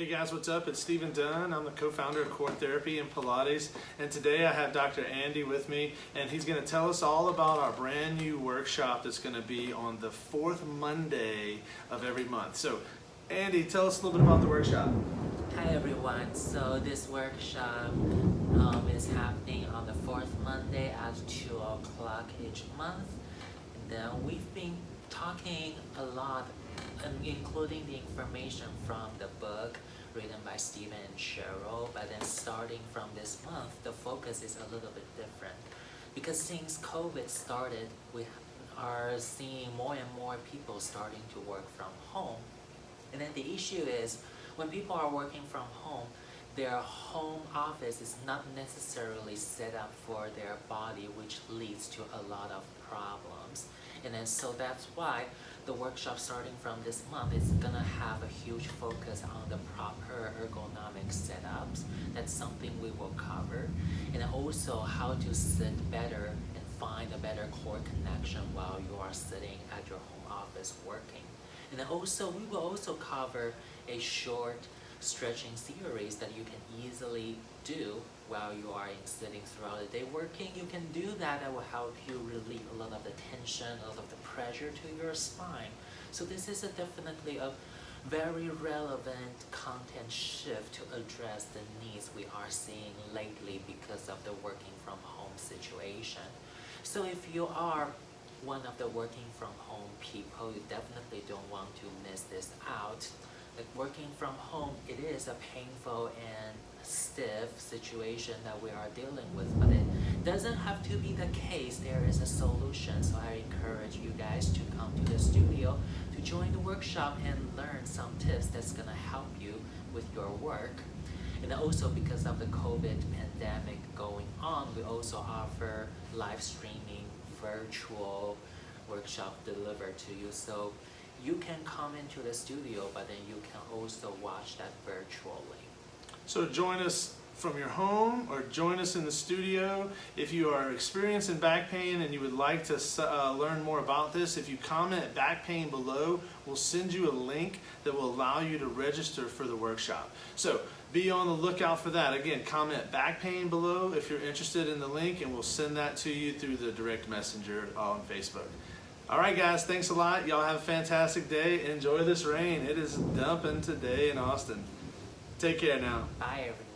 Hey guys, what's up? It's Stephen Dunn. I'm the co-founder of CORE Therapy and Pilates, and today I have Dr. Andy with me, and he's going to tell us all about our brand new workshop that's going to be on the fourth Monday of every month. So, Andy, tell us a little bit about the workshop. Hi everyone, so this workshop is happening on the fourth Monday at 2 o'clock each month. And then we've been talking a lot, including the information from the book written by Stephen and Cheryl, but then starting from this month, the focus is a little bit different. Because since COVID started, we are seeing more and more people starting to work from home. And then the issue is, when people are working from home, their home office is not necessarily set up for their body, which leads to a lot of problems. And then so that's why the workshop starting from this month is gonna have a huge focus on the proper ergonomic setups. That's something we will cover. And also how to sit better and find a better core connection while you are sitting at your home office working. And then also, we will also cover a short stretching series that you can easily do while you are sitting throughout the day working. You can do that. That will help you relieve a lot of the tension, a lot of the pressure to your spine. So this is definitely a very relevant content shift to address the needs we are seeing lately because of the working from home situation. So if you are one of the working from home people, you definitely don't want to miss this out. Like working from home, it is a painful and stiff situation that we are dealing with, but it doesn't have to be the case. There is a solution, so I encourage you guys to come to the studio to join the workshop and learn some tips that's gonna help you with your work. And also because of the COVID pandemic going on, we also offer live streaming virtual workshop delivered to you. So you can come into the studio, but then you can also watch that virtually. So join us from your home or join us in the studio. If you are experiencing back pain and you would like to learn more about this, if you comment back pain below, we'll send you a link that will allow you to register for the workshop. So be on the lookout for that. Again, comment back pain below if you're interested in the link, and we'll send that to you through the direct messenger on Facebook. All right, guys, thanks a lot. Y'all have a fantastic day. Enjoy this rain. It is dumping today in Austin. Take care now. Bye, everyone.